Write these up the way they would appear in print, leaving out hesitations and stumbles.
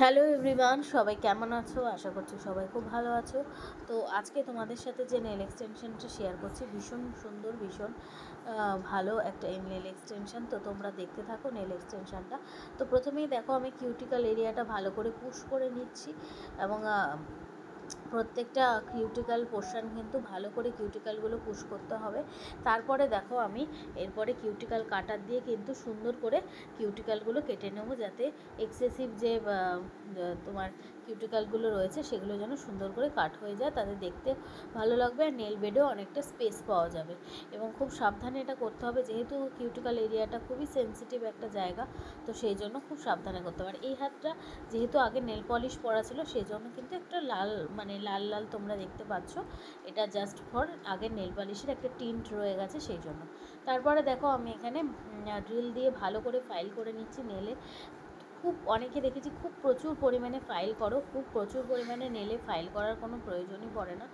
Hello everyone, সবাই কেমন আছো? আশা করছি সবাই খুব ভালো আছো। তো আজকে তোমাদের সাথে যে নেল এক্সটেনশনটা শেয়ার করছি, ভীষণ সুন্দর, ভীষণ ভালো একটা নেল এক্সটেনশন। তো তোমরা দেখতে থাকো নেল এক্সটেনশনটা। তো প্রথমেই দেখো আমি কিউটিক্যাল এরিয়াটা ভালো করে পুশ করে নিচ্ছি এবং প্রত্যেকটা কিউটিক্যাল পোর্শন কিন্তু ভালো করে কিউটিক্যালগুলো পুশ করতে হবে। তারপরে দেখো আমি এরপরে কিউটিক্যাল কাটার দিয়ে কিন্তু সুন্দর করে কিউটিক্যালগুলো কেটে নেবো, যাতে এক্সেসিভ যে তোমার কিউটিক্যালগুলো রয়েছে সেগুলো যেন সুন্দর করে কাট হয়ে যায়, তাতে দেখতে ভালো লাগবে আর নেল বেডেও অনেকটা স্পেস পাওয়া যাবে। এবং খুব সাবধানে এটা করতে হবে, যেহেতু কিউটিক্যাল এরিয়াটা খুবই সেন্সিটিভ একটা জায়গা, তো সেই জন্য খুব সাবধানে করতে হবে। আর এই হাতটা যেহেতু আগে নেল পলিশ পরা ছিল, সেই জন্য কিন্তু একটা লাল লাল তোমরা দেখতে পাচ্ছ, এটা জাস্ট ফর আগের নেল পলিশের একটা টিন্ট রয়ে গেছে সেই জন্য। তারপরে দেখো আমি এখানে ড্রিল দিয়ে ভালো করে ফাইল করে নিচ্ছি নেলে। খুব অনেকে দেখেছি খুব প্রচুর পরিমাণে ফাইল করো, খুব প্রচুর পরিমাণে নেলে ফাইল করার কোনো প্রয়োজনই পড়ে না,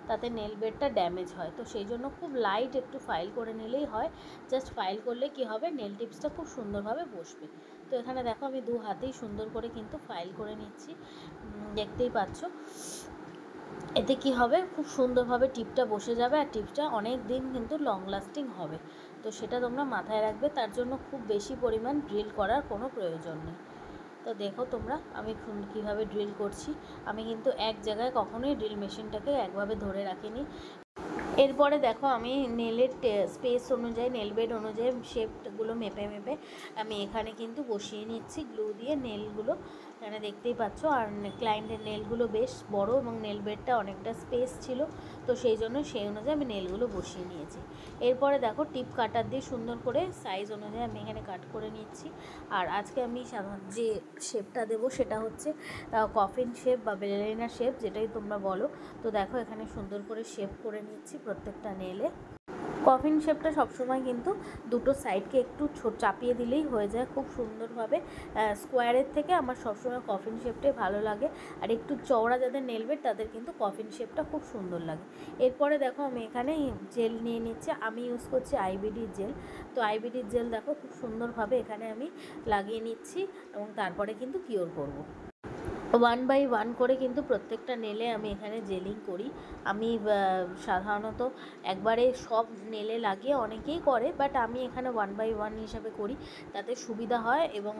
তাতে নেল বেডটা ড্যামেজ হয়। তো সেই জন্য খুব লাইট একটু ফাইল করে নিলেই হয়। জাস্ট ফাইল করলে কি হবে, নেল টিপসটা খুব সুন্দরভাবে বসবে। তো এখানে দেখো আমি দু হাতেই সুন্দর করে কিন্তু ফাইল করে নিচ্ছি, দেখতেই পাচ্ছ। এতে কি হবে, খুব সুন্দরভাবে টিপটা বসে যাবে আর টিপটা অনেক দিন কিন্তু লং লাস্টিং হবে। তো সেটা তোমরা মাথায় রাখবে, তার জন্য খুব বেশি পরিমাণ ড্রিল করার কোনো প্রয়োজন নেই। তো দেখো তোমরা আমি কীভাবে ড্রিল করছি। আমি কিন্তু এক জায়গায় কখনোই ড্রিল মেশিনটাকে একভাবে ধরে রাখিনি। এরপরে দেখো আমি নেলের স্পেস অনুযায়ী, নেল বেড অনুযায়ী শেপগুলো মেপে মেপে আমি এখানে কিন্তু বসিয়ে নিচ্ছি গ্লু দিয়ে নেলগুলো। এখানে দেখতেই পাচ্ছ। আর ক্লায়েন্টের নেলগুলো বেশ বড় এবং নেল বেডটা অনেকটা স্পেস ছিল, তো সেই জন্য সেই অনুযায়ী আমি নেলগুলো বসিয়ে নিয়েছি। এরপরে দেখো টিপ কাটার দিয়ে সুন্দর করে সাইজ অনুযায়ী আমি এখানে কাট করে নিচ্ছি। আর আজকে আমি যে শেপটা দেবো সেটা হচ্ছে কফিন শেপ বা বেলেরিনা শেপ, যেটাই তোমরা বলো। তো দেখো এখানে সুন্দর করে শেপ করে নিচ্ছি প্রত্যেকটা নেলে। কফিন শেপটা সবসময় কিন্তু দুটো সাইডকে একটু চাপিয়ে দিলেই হয়ে যায় খুব সুন্দরভাবে। স্কোয়ারের থেকে আমার সবসময় কফিন শেপটাই ভালো লাগে, আর একটু চওড়া যাদের নেলবেড তাদের কিন্তু কফিন শেপটা খুব সুন্দর লাগে। এরপরে দেখো আমি এখানে জেল নিয়ে নিচ্ছি, আমি ইউজ করছি আইবিডির জেল। তো আইবিডির জেল দেখো খুব সুন্দরভাবে এখানে আমি লাগিয়ে নিচ্ছি এবং তারপরে কিন্তু কিওর করব। 1 বাই 1 করে কিন্তু প্রত্যেকটা নেলে আমি এখানে জেলিং করি। আমি সাধারণত একবারে সব নেলে লাগিয়ে অনেকেই করে, বাট আমি এখানে 1 বাই 1 হিসাবে করি, তাতে সুবিধা হয় এবং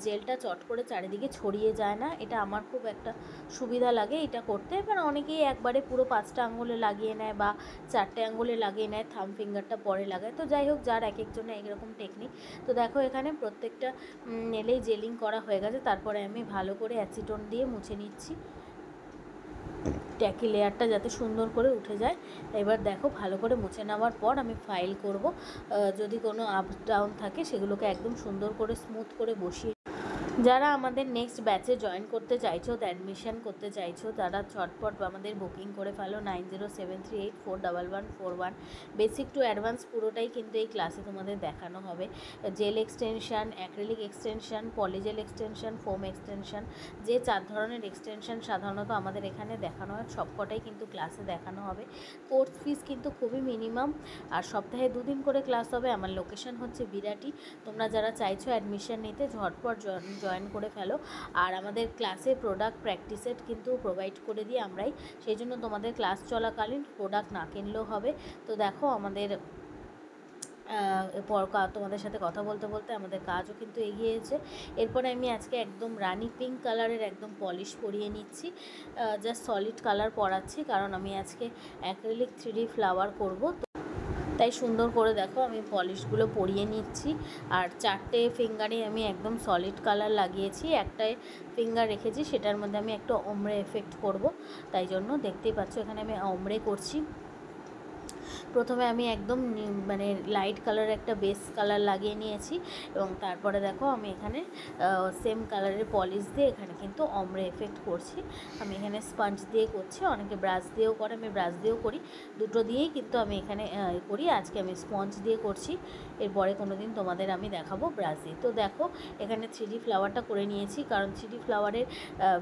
জেলটা চট করে চারিদিকে ছড়িয়ে যায় না। এটা আমার খুব একটা সুবিধা লাগে এটা করতে। এবার অনেকেই একবারে পুরো 5টা আঙুলে লাগিয়ে নেয় বা 4টে আঙুলে লাগিয়ে নেয়, থাম ফিঙ্গারটা পরে লাগায়। তো যাই হোক, যার এক একজনের একরকম টেকনিক। তো দেখো এখানে প্রত্যেকটা নেলেই জেলিং করা হয়ে গেছে। তারপরে আমি ভালো করে অ্যাসিটোন দিয়ে মুছে নিচ্ছি ট্যাকি লেয়ারটা, যাতে সুন্দর করে উঠে যায়। এবার দেখো ভালো করে মুছে নেওয়ার পর আমি ফাইল করব। যদি কোনো আপ ডাউন থাকে সেগুলোকে একদম সুন্দর করে স্মুথ করে বসিয়ে, যারা আমাদের নেক্সট ব্যাচে জয়েন করতে চাইছো, অ্যাডমিশন করতে চাইছো, তারা চটপট আমাদের বুকিং করে ফেলো 9073841141। বেসিক টু অ্যাডভান্স পুরোটাই কিন্তু এই ক্লাসে তোমাদের দেখানো হবে। Gel extension, acrylic extension, polygel extension, foam extension, যে 4 ধরনের এক্সটেনশান সাধারণত আমাদের এখানে দেখানো হয় সবকটাই কিন্তু ক্লাসে দেখানো হবে। কোর্স ফিস কিন্তু খুবই মিনিমাম, আর সপ্তাহে 2 দিন করে ক্লাস হবে। আমার লোকেশন হচ্ছে বিরাটি। তোমরা যারা চাইছো অ্যাডমিশন নিতে ঝটপট জয়েন করে ফেলো। আর আমাদের ক্লাসে প্রোডাক্ট প্র্যাকটিস সেট কিন্তু প্রোভাইড করে দিই আমরাই, সেই জন্য তোমাদের ক্লাস চলাকালীন প্রোডাক্ট না কিনলেও হবে। তো দেখো আমাদের তোমাদের সাথে কথা বলতে বলতে আমাদের কাজও কিন্তু এগিয়েছে। এরপরে আমি আজকে একদম রানি পিঙ্ক কালারের একদম পলিশ পরিয়ে নিচ্ছি। জাস্ট সলিড কালার পরাচ্ছি, কারণ আমি আজকে অ্যাক্রিলিক 3D ফ্লাওয়ার করব, তাই সুন্দর করে দেখো আমি পলিশগুলো পরিয়ে নিচ্ছি। আর 4টে ফিঙ্গারে আমি একদম সলিড কালার লাগিয়েছি, একটাই ফিঙ্গার রেখেছি সেটার মধ্যে আমি একটু ওমরে এফেক্ট করব, তাই জন্য দেখতেই পাচ্ছ এখানে আমি ওমরে করছি। প্রথমে আমি একদম লাইট কালারের একটা বেস কালার লাগিয়ে নিয়েছি এবং তারপরে দেখো আমি এখানে সেম কালারের পলিশ দিয়ে এখানে কিন্তু ওমরে এফেক্ট করছি। আমি এখানে স্পঞ্জ দিয়ে করছি, অনেকে ব্রাশ দিয়েও করে, আমি ব্রাশ দিয়েও করি, দুটো দিয়েই কিন্তু আমি এখানে করি। আজকে আমি স্পঞ্জ দিয়ে করছি, এরপরে কোনো দিন তোমাদের আমি দেখাবো ব্রাশ দিয়ে। তো দেখো এখানে 3D ফ্লাওয়ারটা করে নিয়েছি, কারণ 3D ফ্লাওয়ারের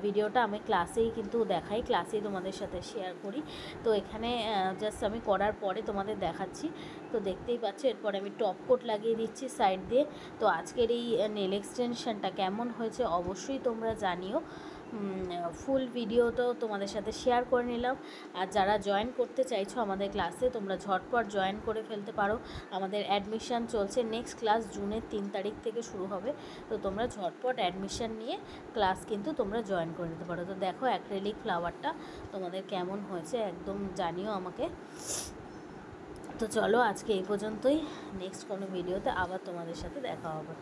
ভিডিওটা আমি ক্লাসেই কিন্তু দেখাই, ক্লাসেই তোমাদের সাথে শেয়ার করি। তো এখানে জাস্ট আমি করার পরে এরপরে তোমাদের দেখাচ্ছি। তো দেখতেই পাচ্ছ এরপরে আমি টপ কোট লাগিয়ে দিচ্ছি সাইড দিয়ে। তো আজকের এই নেল এক্সটেনশনটা কেমন হয়েছে অবশ্যই তোমরা জানিও। ফুল ভিডিওটাও তোমাদের সাথে শেয়ার করে নিলাম। আর যারা জয়েন করতে চাইছো আমাদের ক্লাসে তোমরা ঝটপট জয়েন করে ফেলতে পারো। আমাদের অ্যাডমিশান চলছে, নেক্সট ক্লাস জুনের 3 তারিখ থেকে শুরু হবে। তো তোমরা ঝটপট অ্যাডমিশান নিয়ে ক্লাস কিন্তু তোমরা জয়েন করে নিতে পারো। তো দেখো অ্যাক্রিলিক ফ্লাওয়ারটা তোমাদের কেমন হয়েছে একদম জানিও আমাকে। তো চলো আজকে এই পর্যন্তই, নেক্সট কোনো ভিডিওতে আবার তোমাদের সাথে দেখা হবে।